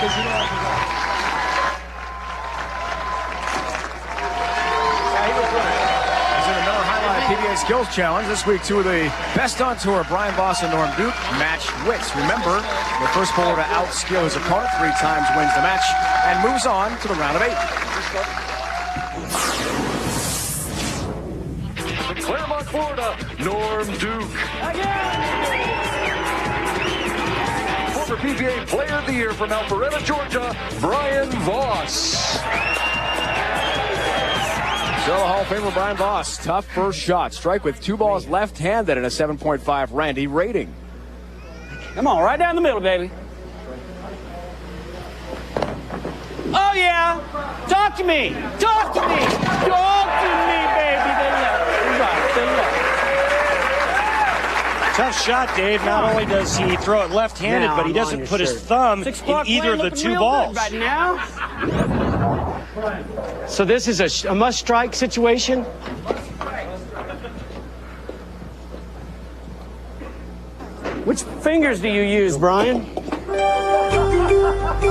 because you know I can go. PBA Skills Challenge. This week, two of the best on tour, Brian Voss and Norm Duke, match wits. Remember, the first bowler to outskill his opponent 3 times wins the match and moves on to the round of 8. From Claremont, Florida, Norm Duke. Former PBA Player of the Year from Alpharetta, Georgia, Brian Voss. So, Hall of Famer Brian Voss, tough first shot. Strike with 2 balls left-handed and a 7.5 Randy rating. Come on, right down the middle, baby. Oh, yeah. Talk to me. Talk to me. Talk to me, baby. They left. They left. Tough shot, Dave. Not only does he throw it left-handed, but he doesn't put his thumb in either of the 2 balls. Right now. So this is a must-strike situation? Which fingers do you use, Brian?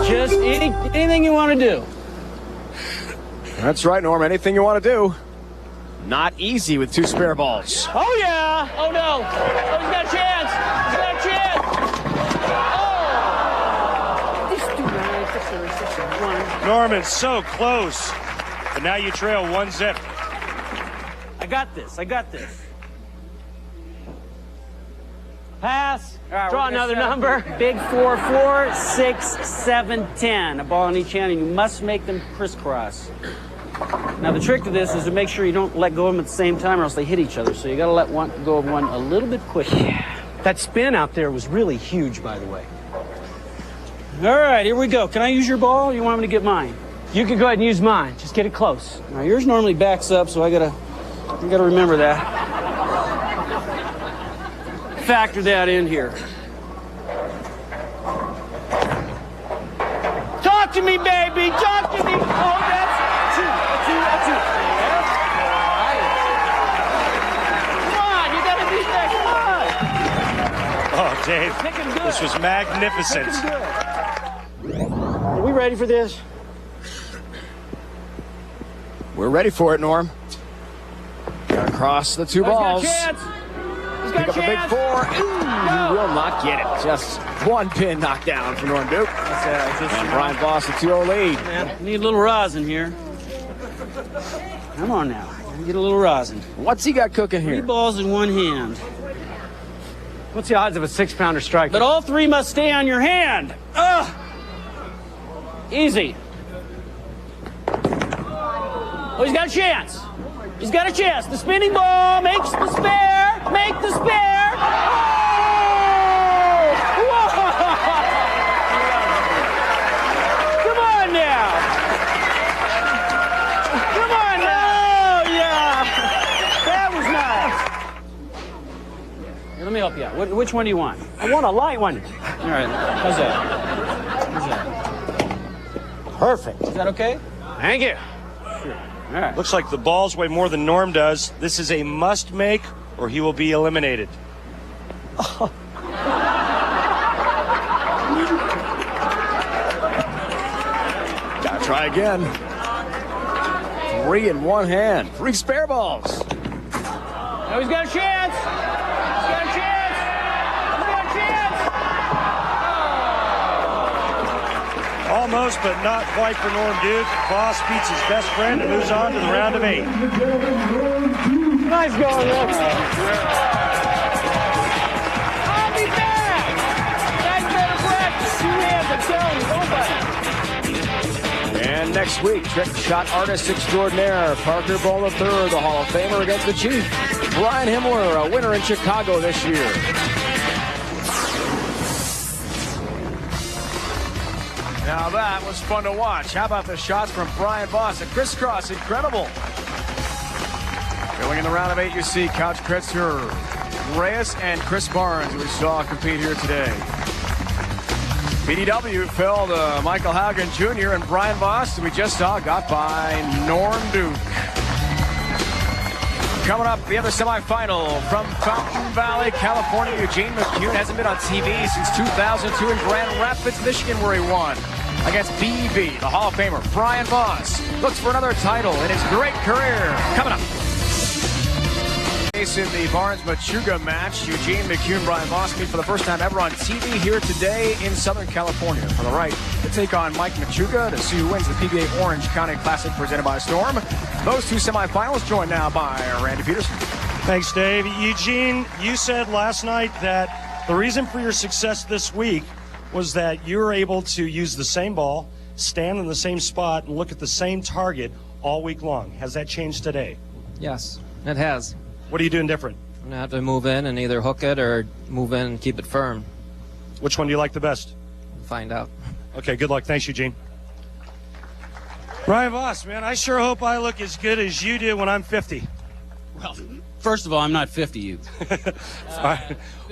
Just anything you want to do. That's right, Norm. Anything you want to do. Not easy with 2 spare balls. Oh, yeah. Oh, no. Oh, he's got a chance. He's got a chance. Oh. Norman, so close. But now you trail 1-zip. I got this. I got this. Pass. Right, draw another number. Big 4, 4, 6, 7, 10. A ball in each hand, and you must make them crisscross. Now, the trick to this is to make sure you don't let go of them at the same time or else they hit each other. So you got to let go of one a little bit quicker. Yeah. That spin out there was really huge, by the way. All right, here we go. Can I use your ball or you want me to get mine? You can go ahead and use mine. Just get it close. Now, yours normally backs up, so I gotta remember that. Factor that in here. Talk to me, baby. Talk to me. Oh, that's a 2. Come on, you gotta beat that. Come on. Oh, Dave, this was magnificent. Are we ready for this? We're ready for it, Norm. Gotta cross the 2 balls. He's got a chance. Pick up a big 4. Ooh, he will not get it. Just 1 pin knocked down for Norm Duke. And Brian Voss, a 2-0 lead. Man, need a little rosin here. Come on now. Get a little rosin. What's he got cooking 3 here? balls in 1 hand. What's the odds of a 6-pounder strike? But all 3 must stay on your hand. Ugh. Easy. Oh, he's got a chance. He's got a chance. The spinning ball makes the spare. Make the spare. Oh! Whoa! Come on now. Come on now. Oh, yeah. That was nice. Here, let me help you out. Which one do you want? I want a light one. All right. How's that? How's that? Perfect. Is that okay? Thank you. Sure. All right. Looks like the balls weigh more than Norm does. This is a must-make, or he will be eliminated. Gotta try again. 3 in 1 hand. 3 spare balls. Oh, he's got a chance. He's got a chance. He's got a chance. Almost, but not quite for Norm Duke. Voss beats his best friend and moves on to the round of 8. Nice going, Rex. I'll be back. That's better practice. 2 hands, I'm telling you, nobody. And next week, trick shot artist extraordinaire Parker Bowl III, the Hall of Famer, against the Chief, Brian Himmler, a winner in Chicago this year. Now that was fun to watch. How about the shots from Brian Voss? A crisscross, incredible. Going in the round of 8, you see Couch Kretzer, Reyes, and Chris Barnes, who we saw compete here today. PDW fell to Michael Haugen Jr. and Brian Voss, who we just saw got by Norm Duke. Coming up, the other semifinal from Fountain Valley, California. Eugene McCune hasn't been on TV since 2002 in Grand Rapids, Michigan, where he won. against BB, the Hall of Famer Brian Voss looks for another title in his great career. Coming up. In the Barnes-Machuga match, Eugene McCune, Brian Voss meet for the first time ever on TV here today in Southern California. On the right, to take on Mike Machuga to see who wins the PBA Orange County Classic presented by Storm. Those two semifinals joined now by Randy Peterson. Thanks, Dave. Eugene, you said last night that the reason for your success this week was that you were able to use the same ball, stand in the same spot, and look at the same target all week long. Has that changed today? Yes, it has. What are you doing different? I have to move in and either hook it or move in and keep it firm. Which one do you like the best? Find out. Okay, good luck. Thanks, Eugene. Brian Voss, man, I sure hope I look as good as you do when I'm 50. Well, first of all, I'm not 50, you. It's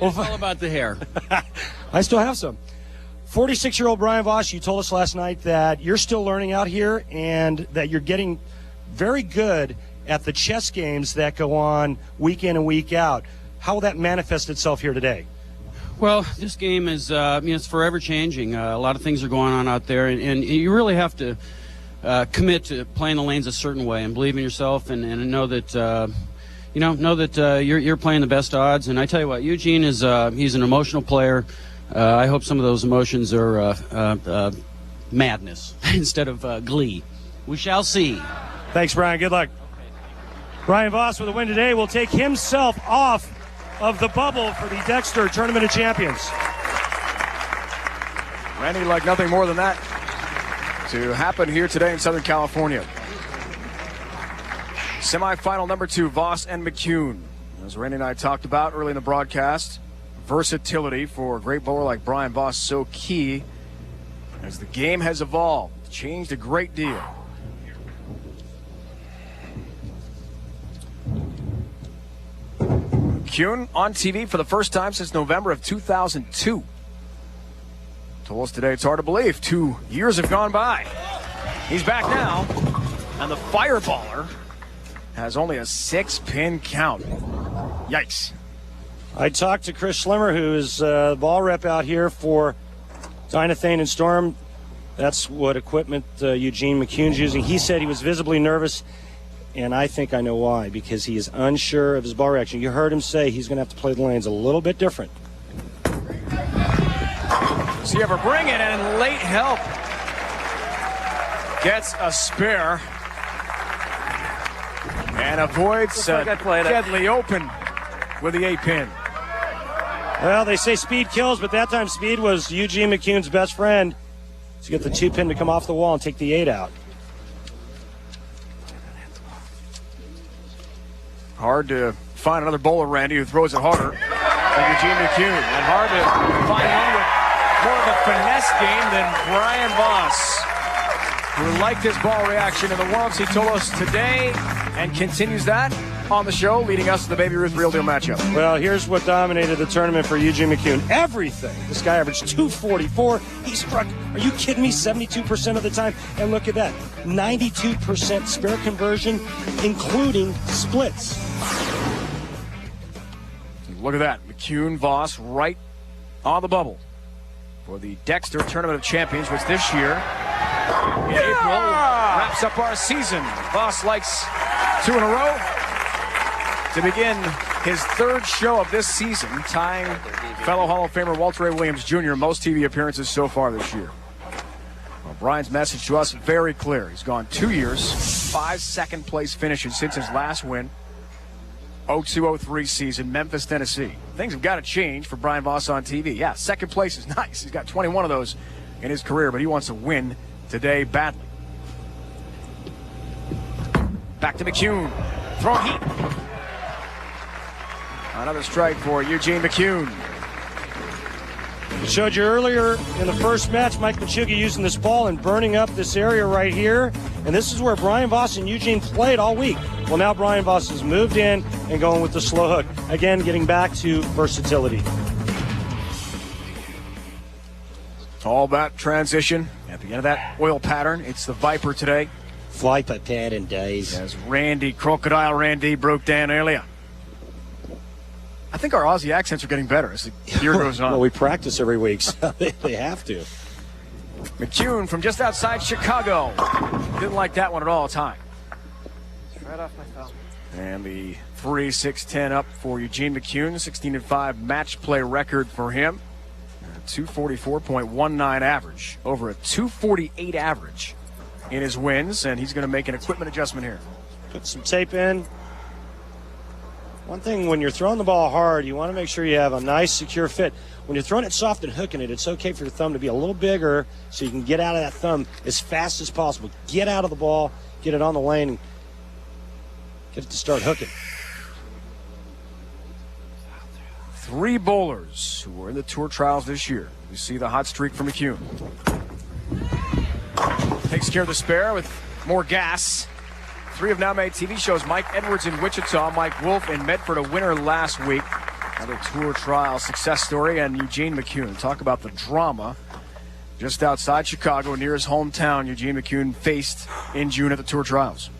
all about the hair. I still have some. 46-year-old Brian Voss, you told us last night that you're still learning out here and that you're getting very good at the chess games that go on week in and week out. How will that manifest itself here today? Well, this game is, it's forever changing. A lot of things are going on out there, and you really have to commit to playing the lanes a certain way and believe in yourself and know that, you're playing the best odds. And I tell you what, Eugene is, he's an emotional player. I hope some of those emotions are madness instead of glee. We shall see. Thanks, Brian. Good luck. Brian Voss with a win today will take himself off of the bubble for the Dexter Tournament of Champions. Randy, like nothing more than that to happen here today in Southern California. Semifinal number 2, Voss and McCune. As Randy and I talked about early in the broadcast, versatility for a great bowler like Brian Voss so key as the game has evolved, changed a great deal. McCune on TV for the first time since November of 2002. Told us today it's hard to believe 2 years have gone by. He's back now, and the fireballer has only a 6-pin count. Yikes. I talked to Chris Schlimmer, who is the ball rep out here for Dynathane and Storm. That's what equipment Eugene McCune's using. He said he was visibly nervous, and I think I know why, because he is unsure of his ball reaction. You heard him say he's going to have to play the lanes a little bit different. Does he ever bring it? And late help gets a spare and avoids deadly open with the 8-pin. Well, they say speed kills, but that time speed was Eugene McCune's best friend to get the 2-pin to come off the wall and take the 8 out. Hard to find another bowler, Randy, who throws it harder than Eugene McCune. And hard to find one with more of a finesse game than Brian Voss, who liked his ball reaction in the warm-ups, he told us today, and continues that on the show, leading us to the Baby Ruth Real Deal matchup. Well, here's what dominated the tournament for Eugene McCune. Everything. This guy averaged 244. He struck, are you kidding me, 72% of the time? And look at that, 92% spare conversion, including splits. Look at that, McCune, Voss right on the bubble for the Dexter Tournament of Champions, which this year in April wraps up our season. Voss likes 2 in a row to begin his 3rd show of this season, tying fellow Hall of Famer Walter A. Williams Jr. most TV appearances so far this year. Well, Brian's message to us very clear. He's gone 2 years, 5 second-place finishes since his last win, 02-03 season, Memphis, Tennessee. Things have got to change for Brian Voss on TV. Yeah, second place is nice. He's got 21 of those in his career, but he wants to win today badly. Back to McCune. Throwing heat. Another strike for Eugene McCune. Showed you earlier in the first match, Mike Machuga using this ball and burning up this area right here. And this is where Brian Voss and Eugene played all week. Well, now Brian Voss has moved in and going with the slow hook. Again, getting back to versatility. All that transition at the end of that oil pattern. It's the Viper today. Viper pattern days. As Crocodile Randy broke down earlier. I think our Aussie accents are getting better as the year goes on. Well, we practice every week, so they have to. McCune from just outside Chicago. Didn't like that one at all. Tie. Right off my thumb. And the 3-6-10 up for Eugene McCune. 16-5 match play record for him. 244.19 average. Over a 248 average in his wins. And he's going to make an equipment adjustment here. Put some tape in. One thing, when you're throwing the ball hard, you want to make sure you have a nice, secure fit. When you're throwing it soft and hooking it, it's okay for your thumb to be a little bigger so you can get out of that thumb as fast as possible. Get out of the ball, get it on the lane, and get it to start hooking. 3 bowlers who were in the tour trials this year. We see the hot streak from McCune. Takes care of the spare with more gas. 3 have now made TV shows. Mike Edwards in Wichita, Mike Wolf in Medford, a winner last week. Another tour trial success story. And Eugene McCune. Talk about the drama just outside Chicago, near his hometown. Eugene McCune faced in June at the tour trials.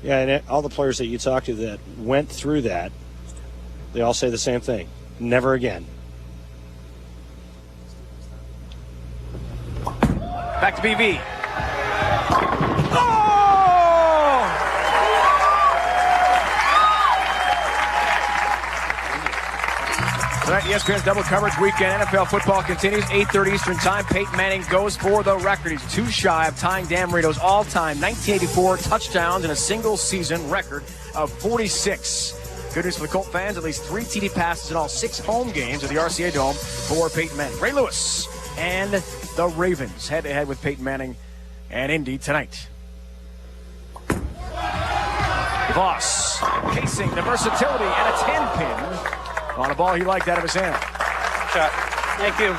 Yeah, and all the players that you talked to that went through that, they all say the same thing. Never again. Back to BV. Tonight, ESPN's double coverage weekend. NFL football continues. 8:30 Eastern Time. Peyton Manning goes for the record. He's 2 shy of tying Dan Marino's all-time 1984 touchdowns in a single season record of 46. Good news for the Colt fans. At least 3 TD passes in all 6 home games at the RCA Dome for Peyton Manning. Ray Lewis and the Ravens head-to-head with Peyton Manning and Indy tonight. Voss pacing the versatility and a 10-pin. On a ball he liked out of his hand. Shot. Thank you.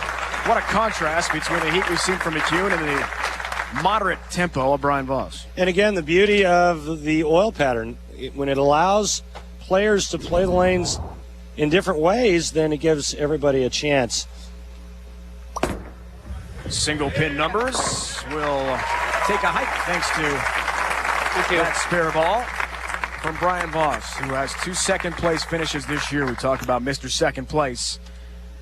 What a contrast between the heat we've seen from McCune and the moderate tempo of Brian Voss. And again, the beauty of the oil pattern, when it allows players to play the lanes in different ways, then it gives everybody a chance. Single pin numbers will take a hike thanks to that spare ball from Brian Voss, who has 2 second-place finishes this year. We talked about Mr. Second Place.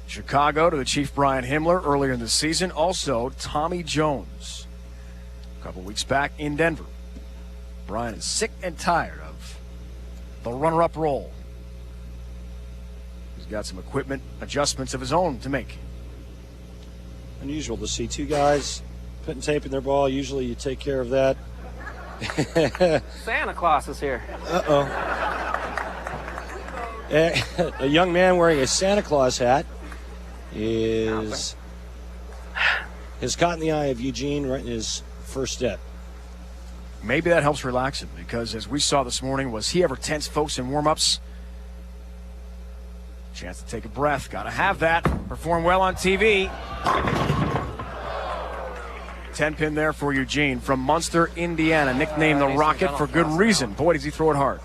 Chicago to the Chief Brian Himmler earlier in the season. Also, Tommy Jones a couple weeks back in Denver. Brian is sick and tired of the runner-up role. He's got some equipment adjustments of his own to make. Unusual to see 2 guys putting tape in their ball. Usually you take care of that. Santa Claus is here. Uh-oh. A young man wearing a Santa Claus hat has caught in the eye of Eugene right in his first step. Maybe that helps relax him, because as we saw this morning, was he ever tense, folks, in warm-ups? Chance to take a breath. Got to have that. Perform well on TV. 10-pin there for Eugene from Munster, Indiana. Nicknamed the Rocket for good reason. Boy, does he throw it hard.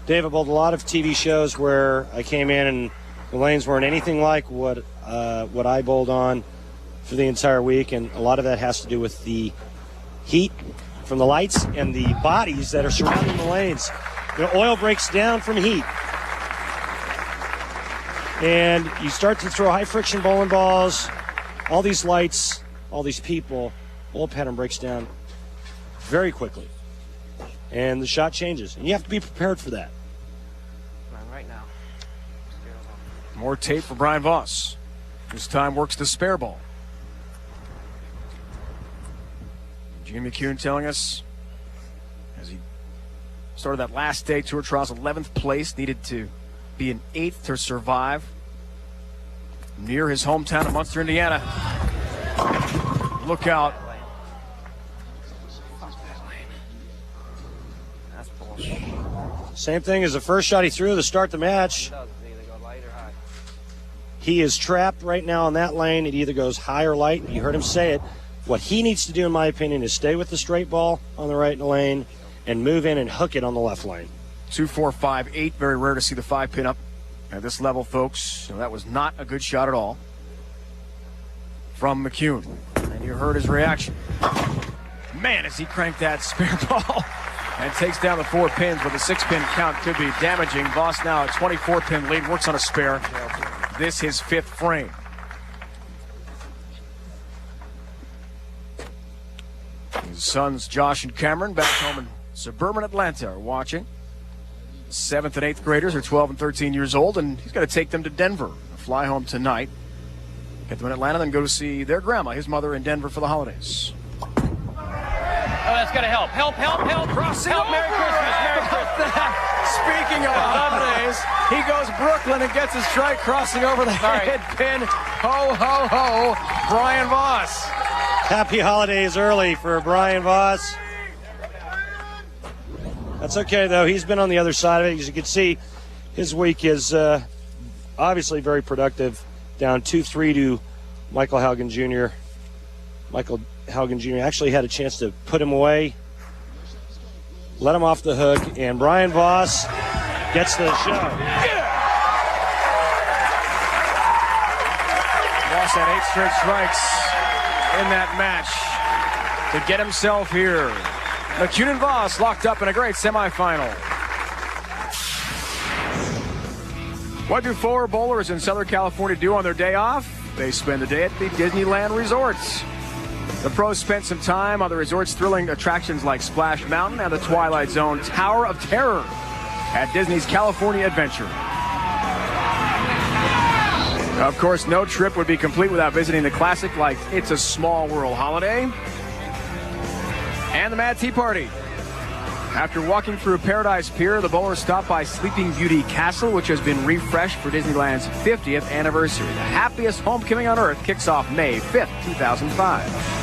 Dave, I bowled a lot of TV shows where I came in and the lanes weren't anything like what I bowled on for the entire week, and a lot of that has to do with the heat from the lights and the bodies that are surrounding the lanes. The oil breaks down from heat. And you start to throw high-friction bowling balls, all these lights, all these people, oil pattern breaks down very quickly. And the shot changes. And you have to be prepared for that. Right now. More tape for Brian Voss. This time works the spare ball. Eugene McCune telling us, as he started that last day tour trials, 11th place, needed to be an 8th to survive. Near his hometown of Munster, Indiana. Look out. That's bullshit. Same thing as the first shot he threw to start the match. It does. It either go light or high. He is trapped right now in that lane. It either goes high or light. You heard him say it. What he needs to do, in my opinion, is stay with the straight ball on the right lane and move in and hook it on the left lane. 2, 4, 5, 8. Very rare to see the 5-pin up at this level, folks. So that was not a good shot at all from McCune. And you heard his reaction. Man, as he cranked that spare ball and takes down the 4 pins, with a 6-pin count could be damaging. Voss now a 24-pin lead, works on a spare. This his 5th frame. His sons Josh and Cameron back home in suburban Atlanta are watching. 7th and 8th graders are 12 and 13 years old, and he's going to take them to Denver. Fly home tonight, get them in Atlanta, then go to see their grandma, his mother, in Denver for the holidays. Oh, that's got to help. Help. Crossing Help, Merry over. Christmas, Merry Christmas. Speaking of holidays, he goes Brooklyn and gets a strike crossing over the head pin. Ho, ho, ho, Brian Voss. Happy holidays early for Brian Voss. That's okay, though. He's been on the other side of it. As you can see, his week is obviously very productive. Down 2-3 to Michael Haugen Jr. Michael Haugen Jr. actually had a chance to put him away, let him off the hook, and Brian Voss gets the show. Voss had 8 straight strikes in that match to get himself here. McCune and Voss locked up in a great semifinal. What do 4 bowlers in Southern California do on their day off? They spend the day at the Disneyland resorts. The pros spent some time on the resort's thrilling attractions like Splash Mountain and the Twilight Zone Tower of Terror at Disney's California Adventure. Of course, no trip would be complete without visiting the classic like It's a Small World holiday and the Mad Tea Party. After walking through Paradise Pier, the bowlers stopped by Sleeping Beauty Castle, which has been refreshed for Disneyland's 50th anniversary. The happiest homecoming on Earth kicks off May 5th, 2005.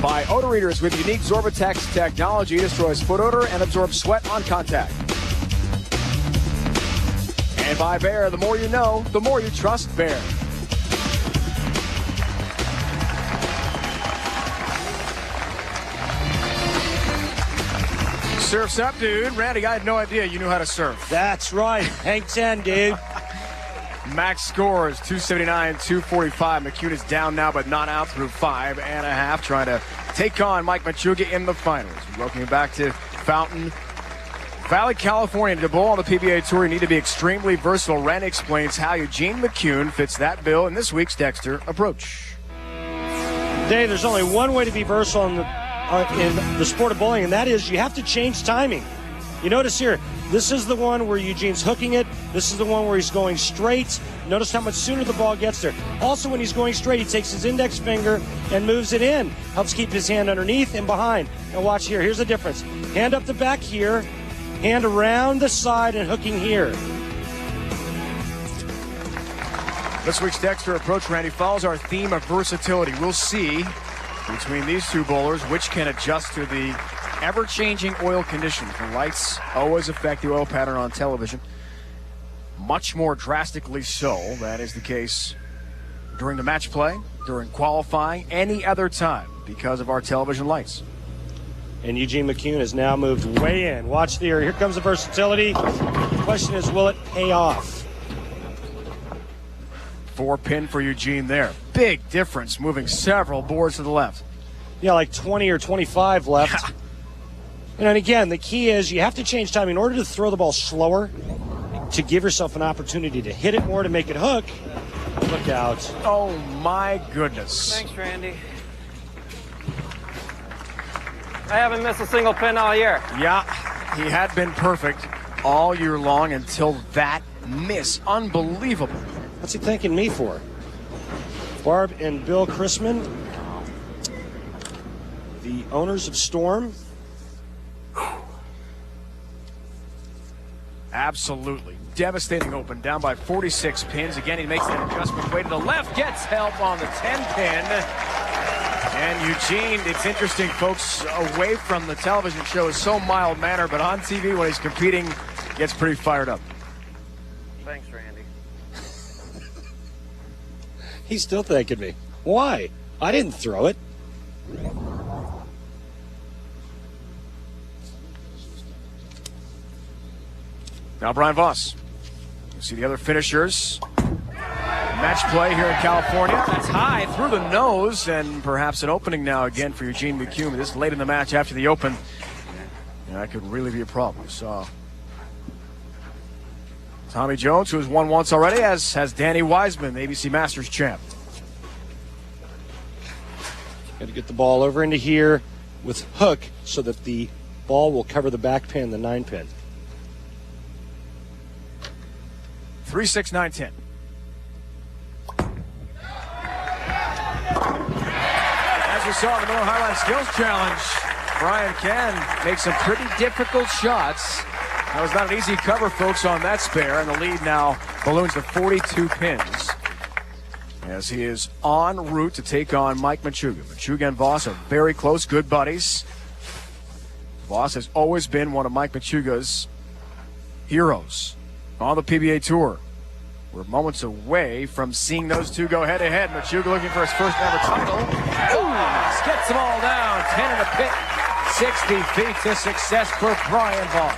By Odor Readers with unique Zorbatex technology, destroys foot odor and absorbs sweat on contact. And by Bear, the more you know, the more you trust Bear. Surf's up, dude. Randy, I had no idea you knew how to surf. That's right. Hang 10, dude. Max scores 279, 245. McCune is down now, but not out through 5.5, trying to take on Mike Machuga in the finals. Welcome back to Fountain Valley, California. To bowl on the PBA Tour, you need to be extremely versatile. Randy explains how Eugene McCune fits that bill in this week's Dexter Approach. Dave, there's only one way to be versatile in the sport of bowling, and that is you have to change timing. You notice here, this is the one where Eugene's hooking it. This is the one where he's going straight. Notice how much sooner the ball gets there. Also, when he's going straight, he takes his index finger and moves it in. Helps keep his hand underneath and behind. Now watch here. Here's the difference. Hand up the back here. Hand around the side and hooking here. This week's Dexter Approach, Randy, follows our theme of versatility. We'll see between these two bowlers which can adjust to the ever-changing oil conditions. The lights always affect the oil pattern on television. Much more drastically so. That is the case during the match play, during qualifying, any other time because of our television lights. And Eugene McCune has now moved way in. Watch there. Here comes the versatility. The question is, will it pay off? 4-pin for Eugene there. Big difference, moving several boards to the left. Yeah, like 20 or 25 left. And again, the key is you have to change time in order to throw the ball slower, to give yourself an opportunity to hit it more, to make it hook. Look out. Oh, my goodness. Thanks, Randy. I haven't missed a single pin all year. Yeah, he had been perfect all year long until that miss. Unbelievable. What's he thanking me for? Barb and Bill Chrisman, the owners of Storm. Absolutely. Devastating open, down by 46 pins. Again, he makes that adjustment way to the left, gets help on the 10-pin. And Eugene, it's interesting, folks, away from the television show is so mild-mannered, but on TV when he's competing, gets pretty fired up. Thanks, Randy. He's still thanking me. Why? I didn't throw it. Now Brian Voss. You see the other finishers. Match play here in California. That's high through the nose, and perhaps an opening now again for Eugene McCune. This late in the match after the open. And that could really be a problem. So Tommy Jones, who has won once already, as has Danny Wiseman, the ABC Masters champ. Got to get the ball over into here with hook so that the ball will cover the back pin, the 9 pin. 3-6, 9-10. As we saw in the Miller Highline Skills Challenge, Brian can make some pretty difficult shots. That was not an easy cover, folks, on that spare, and the lead now balloons to 42 pins as he is en route to take on Mike Machuga. Machuga and Voss are very close, good buddies. Voss has always been one of Mike Machuga's heroes on the PBA Tour. We're moments away from seeing those two go head-to-head. Machuga looking for his first ever title. Ooh, gets them all down. 10 in the pit. 60 feet to success for Brian Voss.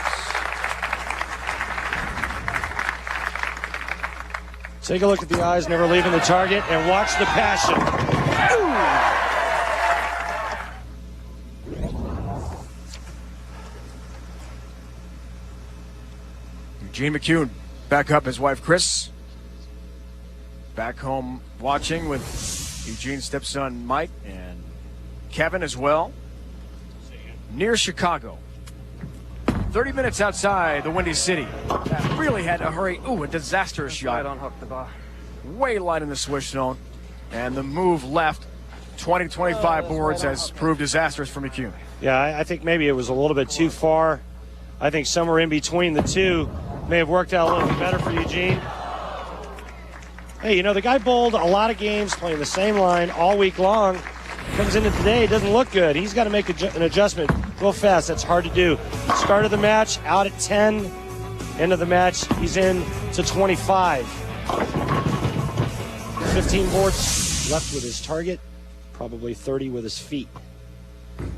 Take a look at the eyes, never leaving the target, and watch the passion. Eugene McCune back up, his wife Chris back home watching with Eugene's stepson Mike and Kevin as well. Near Chicago, 30 minutes outside the Windy City. That really had to hurry. Ooh, a disastrous shot. Don't hook the ball. Way light in the swish zone, and the move left 20-25 boards has proved disastrous for McCune. Yeah, I think maybe it was a little bit too far. I think somewhere in between the two may have worked out a little bit better for Eugene. Hey, you know, the guy bowled a lot of games playing the same line all week long. Comes into today, doesn't look good. He's got to make an adjustment real fast. That's hard to do. Start of the match, out at 10. End of the match, he's in to 25. 15 boards left with his target, probably 30 with his feet.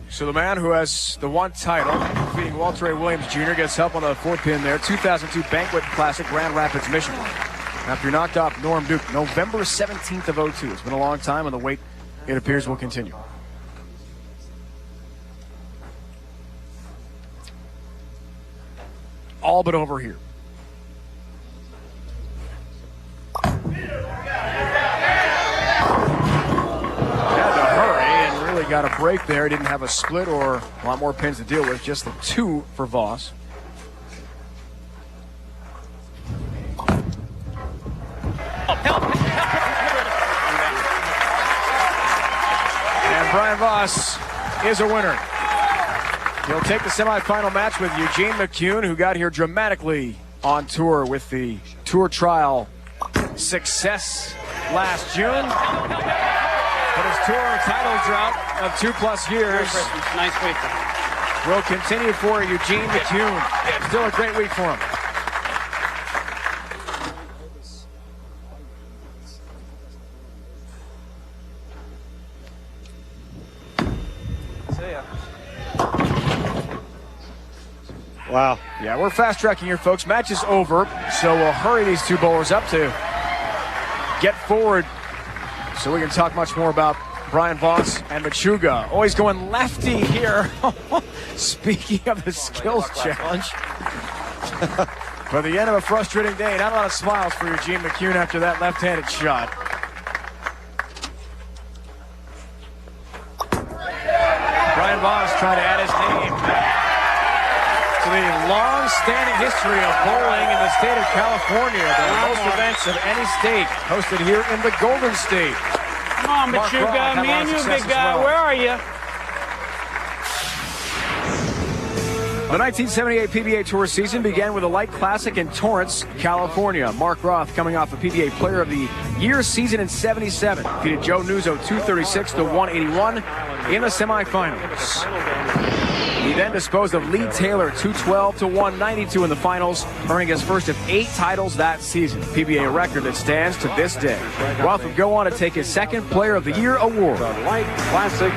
So the man who has the one title, defeating Walter A. Williams Jr., gets help on the 4th pin there. 2002 Banquet Classic, Grand Rapids, Michigan. After he knocked off Norm Duke, November 17th of 02. It's been a long time, and the wait, it appears, will continue. All but over here. Got a break there. Didn't have a split or a lot more pins to deal with. Just the 2 for Voss. And Brian Voss is a winner. He'll take the semifinal match with Eugene McCune, who got here dramatically on tour with the tour trial success last June. But his tour title drought of 2+ years Nice week. will continue for Eugene McCune. Still a great week for him. See ya. Wow. Yeah, we're fast tracking here, folks. Match is over, so we'll hurry these two bowlers up to get forward so we can talk much more about Brian Voss and Machuga. Oh, he's going lefty here. Speaking of the skills challenge. For the end of a frustrating day, not a lot of smiles for Eugene McCune after that left-handed shot. Brian Voss trying to add his name to the long-standing history of bowling in the state of California. The most events of any state hosted here in the Golden State. Come on, Machuga. Me and you, big guy. Where are you? The 1978 PBA Tour season began with a light classic in Torrance, California. Mark Roth, coming off a PBA Player of the Year season in '77, defeated Joe Nuzzo 236 to 181 in the semifinals. He then disposed of Lee Taylor 212 to 192 in the finals, earning his first of 8 titles that season, a PBA record that stands to this day. Roth would go on to take his 2nd Player of the Year award. The Light Classic